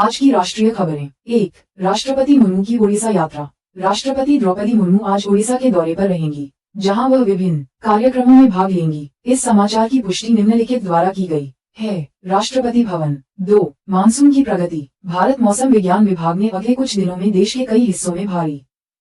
आज की राष्ट्रीय खबरें। 1. राष्ट्रपति मुर्मू की ओडिशा यात्रा। राष्ट्रपति द्रौपदी मुर्मू आज ओडिशा के दौरे पर रहेंगी, जहां वह विभिन्न कार्यक्रमों में भाग लेंगी। इस समाचार की पुष्टि निम्नलिखित द्वारा की गई है। राष्ट्रपति भवन। 2. मानसून की प्रगति। भारत मौसम विज्ञान विभाग ने अगले कुछ दिनों में देश के कई हिस्सों में भारी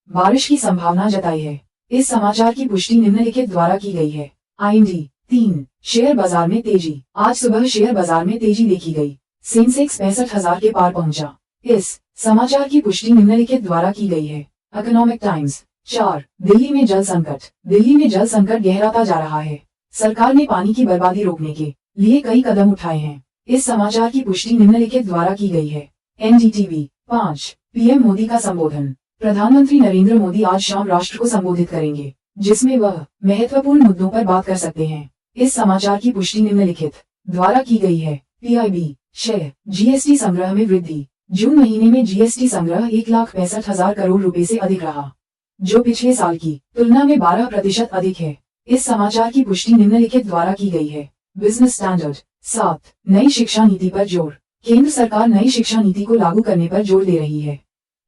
बारिश की संभावना जताई है। इस समाचार की पुष्टि निम्नलिखित द्वारा की गई है। IND। 3. शेयर बाजार में तेजी। आज सुबह शेयर बाजार में तेजी देखी गई। सेंसेक्स 65,000 के पार पहुंचा। इस समाचार की पुष्टि निम्नलिखित द्वारा की गई है। Economic times. 4. दिल्ली में जल संकट। दिल्ली में जल संकट गहराता जा रहा है। सरकार ने पानी की बर्बादी रोकने के लिए कई कदम उठाए हैं। इस समाचार की पुष्टि निम्नलिखित द्वारा की गई है। NDTV। 5. PM मोदी का संबोधन। प्रधानमंत्री नरेंद्र मोदी आज शाम राष्ट्र को संबोधित करेंगे, जिसमें वह महत्वपूर्ण मुद्दों पर बात कर सकते हैं। इस समाचार की पुष्टि निम्नलिखित द्वारा की गई है। PIB। 6. GST संग्रह में वृद्धि। जून महीने में GST संग्रह 1,65,000 करोड़ रुपए से अधिक रहा, जो पिछले साल की तुलना में 12% अधिक है। इस समाचार की पुष्टि निम्नलिखित द्वारा की गई है। Business standard. 7. नई शिक्षा नीति पर जोर। केंद्र सरकार नई शिक्षा नीति को लागू करने पर जोर दे रही है,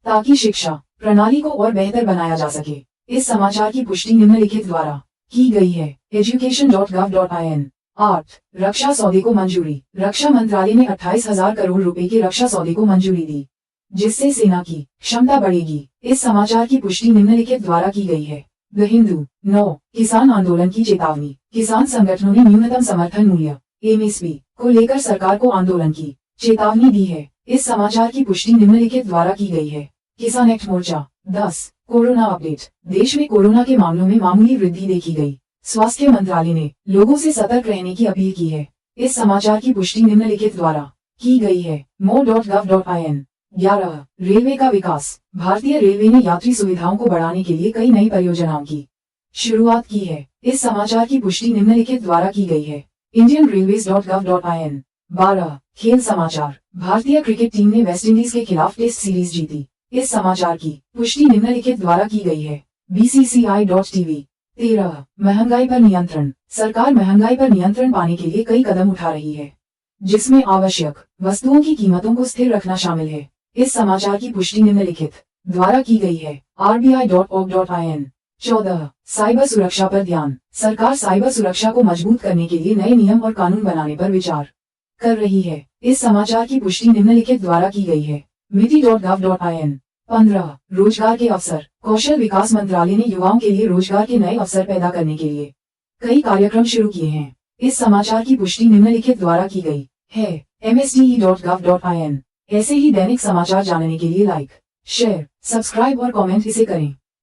ताकि शिक्षा प्रणाली को और बेहतर बनाया जा सके। इस समाचार की पुष्टि निम्नलिखित द्वारा की गई है। education.gov.in। 8. रक्षा सौदे को मंजूरी। रक्षा मंत्रालय ने 28,000 करोड़ रुपए के रक्षा सौदे को मंजूरी दी, जिससे सेना की क्षमता बढ़ेगी। इस समाचार की पुष्टि निम्नलिखित द्वारा की गई है। द हिंदू। 9. किसान आंदोलन की चेतावनी। किसान संगठनों ने न्यूनतम समर्थन मूल्य MSP को लेकर सरकार को आंदोलन की चेतावनी दी है। इस समाचार की पुष्टि निम्नलिखित द्वारा की गई है। किसान एक्ट मोर्चा। 10. Corona update. देश में कोरोना के मामलों में मामूली वृद्धि देखी गई। स्वास्थ्य मंत्रालय ने लोगों से सतर्क रहने की अपील की है। इस समाचार की पुष्टि निम्नलिखित द्वारा की गई है। more.gov.in। 11. रेलवे का विकास। भारतीय रेलवे ने यात्री सुविधाओं को बढ़ाने के लिए कई नई परियोजनाओं की शुरुआत की है। इस समाचार की पुष्टि निम्नलिखित द्वारा की गई है। indianrailways.gov.in। 12. खेल समाचार। भारतीय क्रिकेट टीम ने वेस्टइंडीज के खिलाफ टेस्ट सीरीज जीती। इस समाचार की पुष्टि निम्नलिखित द्वारा की गई है। BCCI.TV। 13. महंगाई पर नियंत्रण। सरकार महंगाई पर नियंत्रण पाने के लिए कई कदम उठा रही है, जिसमें आवश्यक वस्तुओं की कीमतों को स्थिर रखना शामिल है। इस समाचार की पुष्टि निम्नलिखित द्वारा की गई है। RBI.org.in। 14. साइबर सुरक्षा पर ध्यान। सरकार साइबर सुरक्षा को मजबूत करने के लिए नए नियम और कानून बनाने पर विचार कर रही है। इस समाचार की पुष्टि निम्नलिखित द्वारा की गई है। MITI.gov.in। 15. रोजगार के अवसर। कौशल विकास मंत्रालय ने युवाओं के लिए रोजगार के नए अवसर पैदा करने के लिए कई कार्यक्रम शुरू किए हैं। इस समाचार की पुष्टि निम्नलिखित द्वारा की गई है। MSDE.gov.in। ऐसे ही दैनिक समाचार जानने के लिए लाइक, शेयर, सब्सक्राइब और कमेंट इसे करें।